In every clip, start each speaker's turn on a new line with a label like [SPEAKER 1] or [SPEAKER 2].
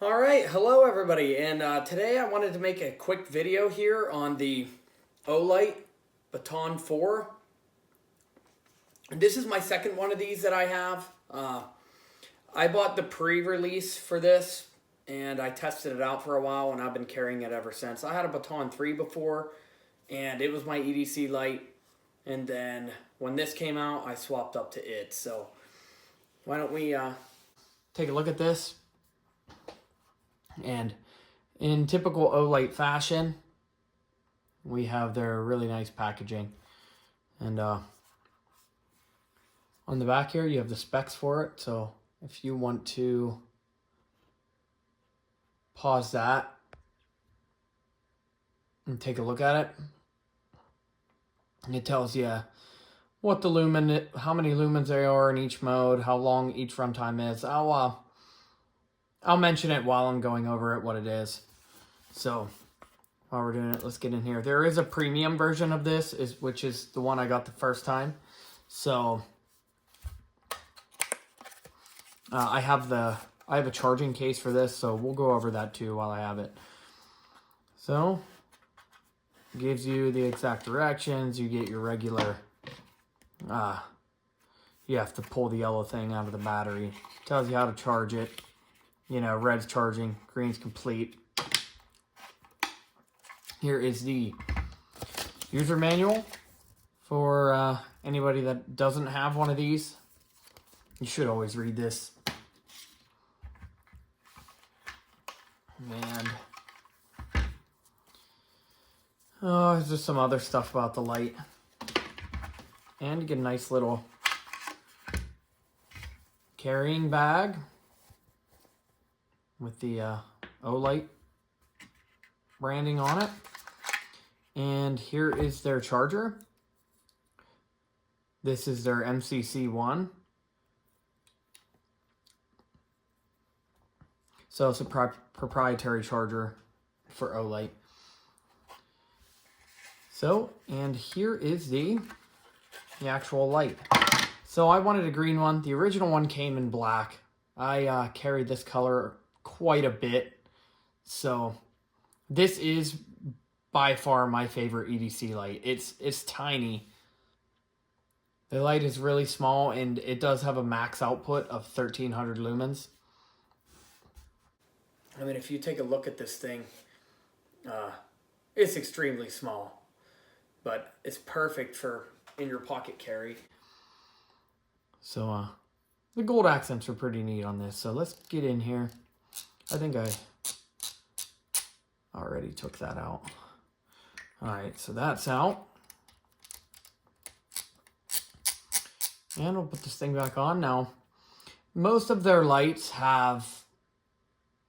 [SPEAKER 1] All right, hello everybody, and today I wanted to make a quick video here on the Olight Baton 4. And this is my second one of these that I have. I bought the pre-release for this, and I tested it out for a while, and I've been carrying it ever since. I had a Baton 3 before, and it was my EDC light, and then when this came out, I swapped up to it. So why don't we take a look at this? And in typical Olight fashion, we have their really nice packaging. And on the back here, you have the specs for it. So if you want to pause that and take a look at it, it tells you what the lumen, how many lumens there are in each mode, how long each runtime is. I'll mention it while I'm going over it, what it is. So while we're doing it, let's get in here. There is a premium version of this, which is the one I got the first time. So I have a charging case for this, so we'll go over that too while I have it. So it gives you the exact directions. You get your regular. You have to pull the yellow thing out of the battery. Tells you how to charge it. You know, red's charging, green's complete. Here is the user manual for anybody that doesn't have one of these. You should always read this. And there's just some other stuff about the light. And you get a nice little carrying bag with the Olight branding on it. And here is their charger. This is their MCC1. So it's a proprietary charger for Olight. So, and here is the actual light. So I wanted a green one. The original one came in black. I carried this color quite a bit. So this is by far my favorite EDC light. It's tiny. The light is really small, and it does have a max output of 1300 lumens. I mean, if you take a look at this thing, it's extremely small, but it's perfect for in your pocket carry. So the gold accents are pretty neat on this. So let's get in here. I think I already took that out. All right, so that's out. And we'll put this thing back on. Now, most of their lights have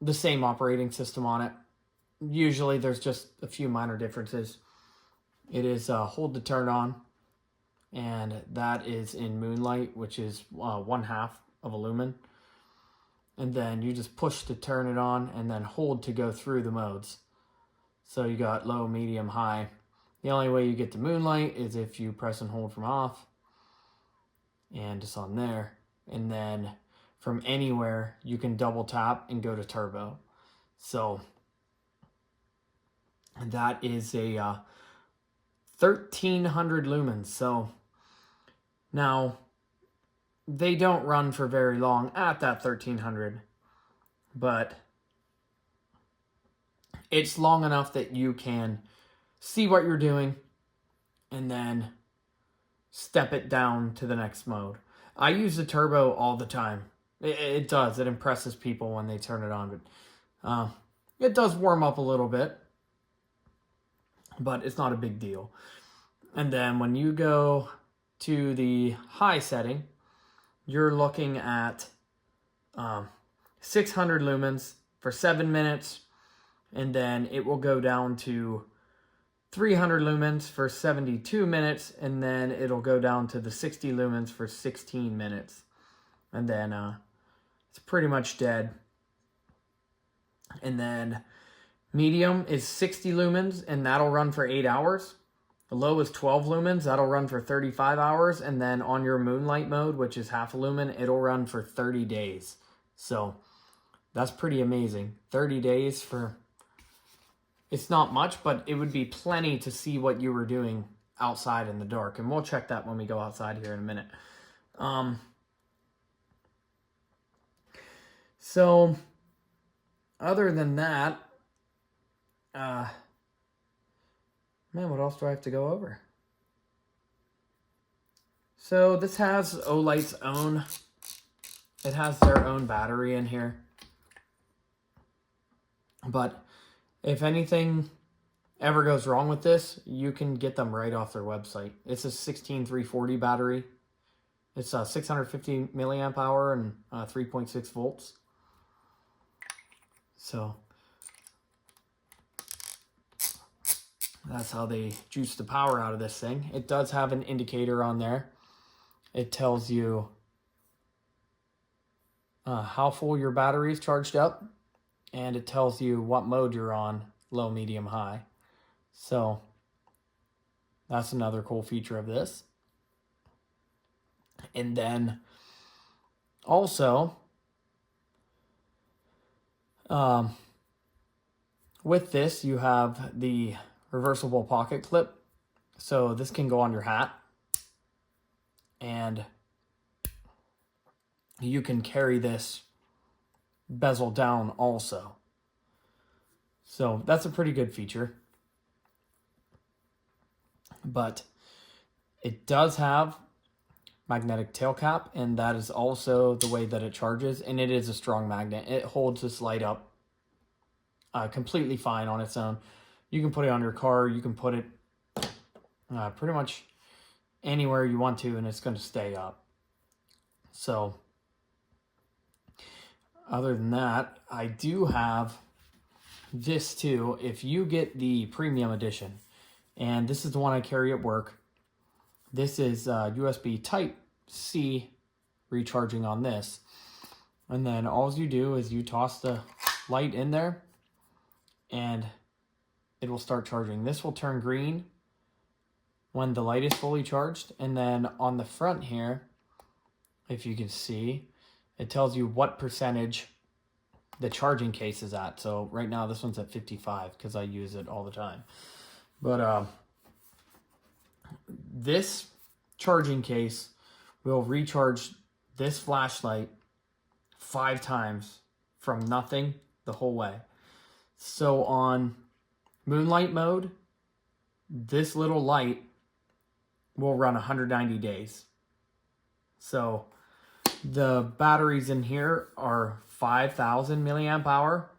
[SPEAKER 1] the same operating system on it. Usually there's just a few minor differences. It is hold to turn on, and that is in Moonlight, which is 1/2 of a lumen. And then you just push to turn it on and then hold to go through the modes. So you got low, medium, high. The only way you get to Moonlight is if you press and hold from off. And just on there. And then from anywhere, you can double tap and go to turbo. So that is a 1300 lumens. So now they don't run for very long at that 1300, but it's long enough that you can see what you're doing and then step it down to the next mode. I use the turbo all the time. It does. It impresses people when they turn it on, but it does warm up a little bit, but it's not a big deal. And then when you go to the high setting, you're looking at 600 lumens for 7 minutes, and then it will go down to 300 lumens for 72 minutes, and then it'll go down to the 60 lumens for 16 minutes. And then it's pretty much dead. And then medium is 60 lumens, and that'll run for 8 hours. The low is 12 lumens. That'll run for 35 hours. And then on your Moonlight mode, which is half a lumen, it'll run for 30 days. So That's pretty amazing. 30 days for, it's not much, but it would be plenty to see what you were doing outside in the dark. And we'll check that when we go outside here in a minute. So other than that, man, what else do I have to go over? So this has Olight's own, it has their own battery in here. But if anything ever goes wrong with this, you can get them right off their website. It's a 16340 battery. It's a 650 milliamp hour and 3.6 volts. So that's how they juice the power out of this thing. It does have an indicator on there. It tells you how full your battery is charged up, and it tells you what mode you're on, low, medium, high. So that's another cool feature of this. And then also, with this, you have the reversible pocket clip. So this can go on your hat, and you can carry this bezel down also. So that's a pretty good feature. But it does have magnetic tail cap, and that is also the way that it charges, and it is a strong magnet. It holds this light up completely fine on its own. You can put it on your car, you can put it pretty much anywhere you want to, and it's going to stay up. So other than that, I do have this too. If you get the premium edition, and this is the one I carry at work, this is USB Type-C recharging on this. And then all you do is you toss the light in there, and it will start charging. This will turn green when the light is fully charged. And then on the front here, if you can see, it tells you what percentage the charging case is at. So right now this one's at 55 because I use it all the time. But this charging case will recharge this flashlight 5 times from nothing the whole way. So on moonlight mode, this little light will run 190 days. So the batteries in here are 5,000 milliamp hour.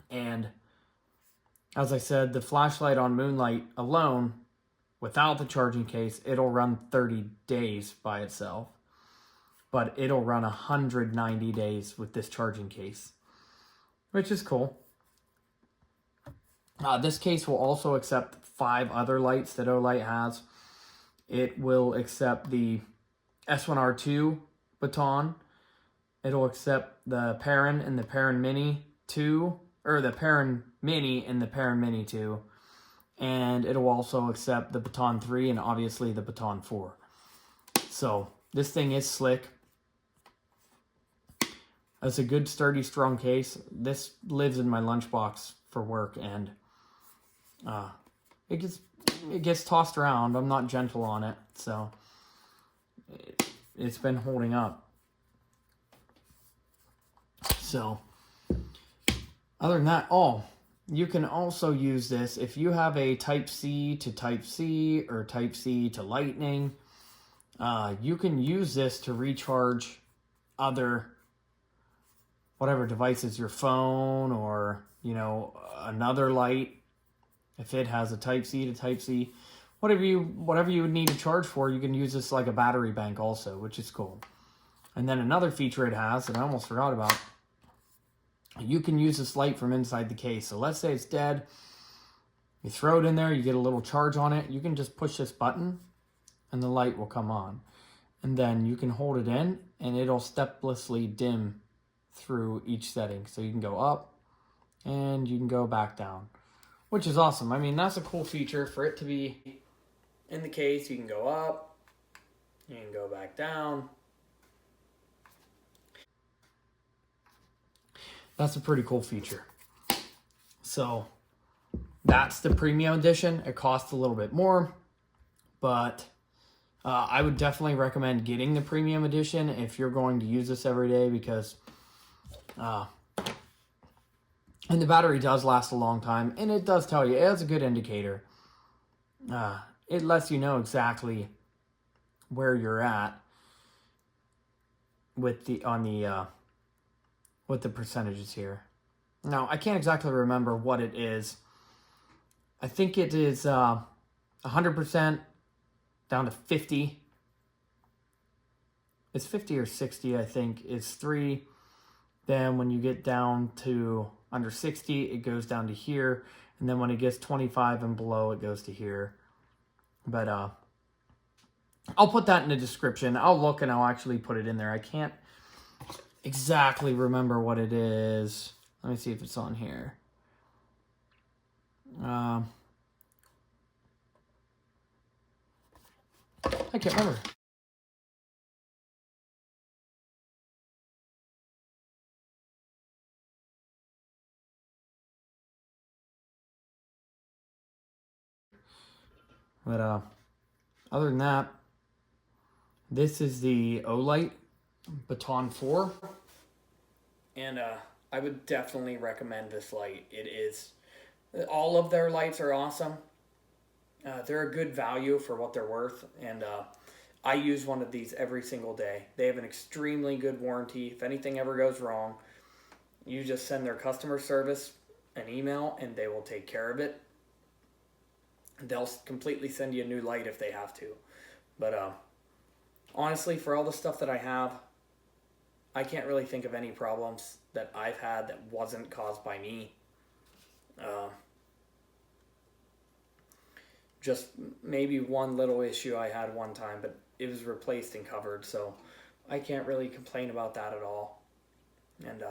[SPEAKER 1] And as I said, the flashlight on moonlight alone, without the charging case, it'll run 30 days by itself. But it'll run 190 days with this charging case, which is cool. This case will also accept 5 other lights that Olight has. It will accept the S1R2 baton. It'll accept the Perrin and the Perrin Mini 2, or the Perrin Mini and the Perrin Mini 2. And it'll also accept the Baton 3 and obviously the Baton 4. So this thing is slick. It's a good, sturdy, strong case. This lives in my lunchbox for work, and it gets tossed around. I'm not gentle on it, so it's been holding up. So other than that, you can also use this if you have a Type-C to Type-C or Type-C to Lightning. You can use this to recharge other whatever devices, your phone or, another light. If it has a Type-C to Type-C, whatever you would need to charge for, you can use this like a battery bank also, which is cool. And then another feature it has, and I almost forgot about, you can use this light from inside the case. So let's say it's dead, you throw it in there, you get a little charge on it, you can just push this button and the light will come on. And then you can hold it in and it'll steplessly dim through each setting. So you can go up and you can go back down, which is awesome. I mean, that's a cool feature for it to be in the case. You can go up, you can go back down. That's a pretty cool feature. So that's the premium edition. It costs a little bit more, but I would definitely recommend getting the premium edition if you're going to use this every day, because and the battery does last a long time, and it does tell you, it has a good indicator. It lets you know exactly where you're at with the with the percentages here. Now, I can't exactly remember what it is. I think it is 100% down to 50. It's 50 or 60, I think, is 3. Then when you get down to under 60, it goes down to here. And then when it gets 25 and below, it goes to here. But I'll put that in the description. I'll look and I'll actually put it in there. I can't exactly remember what it is. Let me see if it's on here. I can't remember. But other than that, this is the Olight Baton 4. And I would definitely recommend this light. It is, all of their lights are awesome. They're a good value for what they're worth. And I use one of these every single day. They have an extremely good warranty. If anything ever goes wrong, you just send their customer service an email and they will take care of it. They'll completely send you a new light if they have to. But honestly, for all the stuff that I have, I can't really think of any problems that I've had that wasn't caused by me. Just maybe one little issue I had one time, but it was replaced and covered, so I can't really complain about that at all. And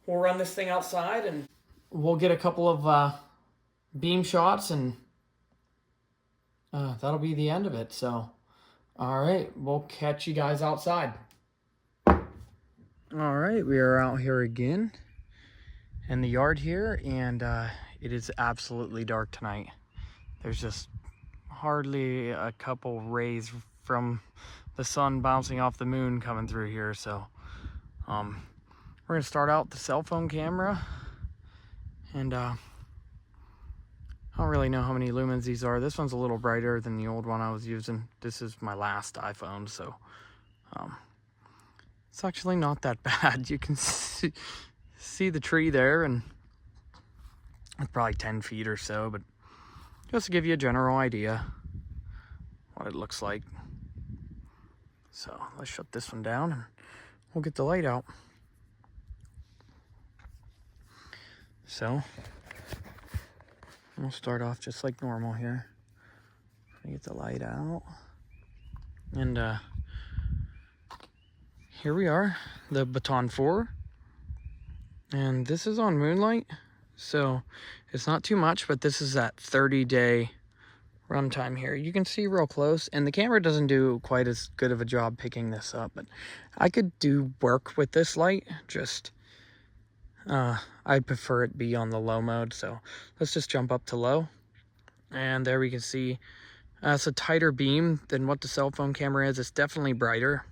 [SPEAKER 1] we'll run this thing outside and we'll get a couple of beam shots, and that'll be the end of it. So, all right, we'll catch you guys outside. All right, we are out here again in the yard here, and it is absolutely dark tonight. There's just hardly a couple rays from the sun bouncing off the moon coming through here. So we're gonna start out the cell phone camera, and I don't really know how many lumens these are. This one's a little brighter than the old one I was using. This is my last iPhone, so it's actually not that bad. You can see the tree there, and it's probably 10 feet or so, but just to give you a general idea what it looks like. So let's shut this one down and we'll get the light out. So we'll start off just like normal here. Get the light out. And here we are, the Baton 4. And this is on moonlight, so it's not too much, but this is that 30-day runtime here. You can see real close, and the camera doesn't do quite as good of a job picking this up, but I could do work with this light. Just I'd prefer it be on the low mode, so let's just jump up to low. And there we can see it's a tighter beam than what the cell phone camera is. It's definitely brighter,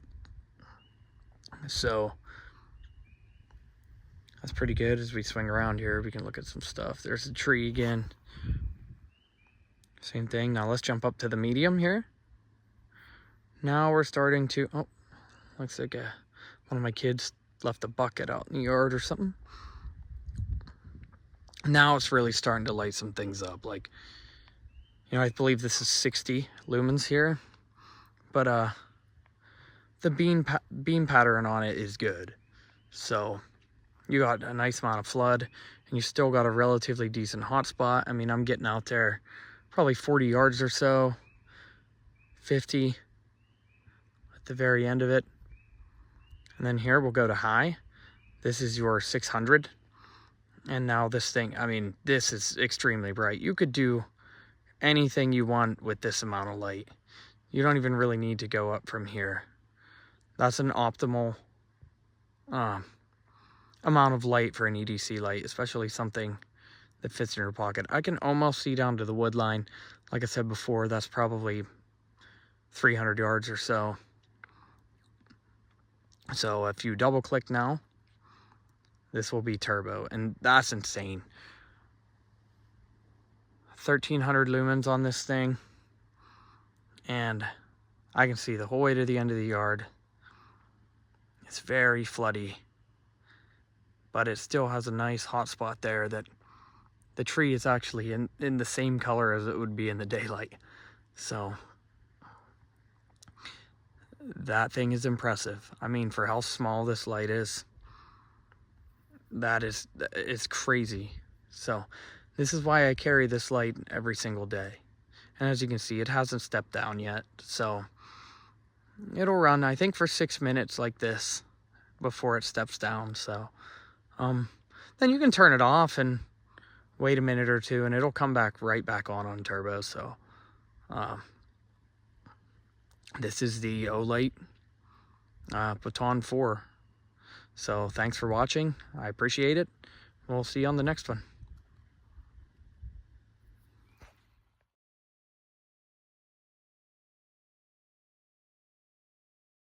[SPEAKER 1] so that's pretty good. As we swing around here, we can look at some stuff. There's a tree again. Same thing. Now let's jump up to the medium here. Now we're starting to, oh, looks like one of my kids left a bucket out in the yard or something. Now it's really starting to light some things up. Like, you know, I believe this is 60 lumens here, but the beam pattern on it is good. So you got a nice amount of flood, and you still got a relatively decent hotspot. I mean, I'm getting out there probably 40 yards or so, 50 at the very end of it. And then here we'll go to high. This is your 600. And now this thing, I mean, this is extremely bright. You could do anything you want with this amount of light. You don't even really need to go up from here. That's an optimal amount of light for an EDC light, especially something that fits in your pocket. I can almost see down to the wood line. Like I said before, that's probably 300 yards or so. So if you double click now, this will be turbo, and that's insane. 1300 lumens on this thing, and I can see the whole way to the end of the yard. It's very floody, but it still has a nice hot spot there that the tree is actually in the same color as it would be in the daylight. So that thing is impressive. I mean, for how small this light is, it's crazy. So this is why I carry this light every single day. And as you can see, it hasn't stepped down yet. So it'll run, I think, for 6 minutes like this before it steps down. So then you can turn it off and wait a minute or two, and it'll come back right back on turbo. So this is the Olight Baton 4. So thanks for watching. I appreciate it. We'll see you on the next one.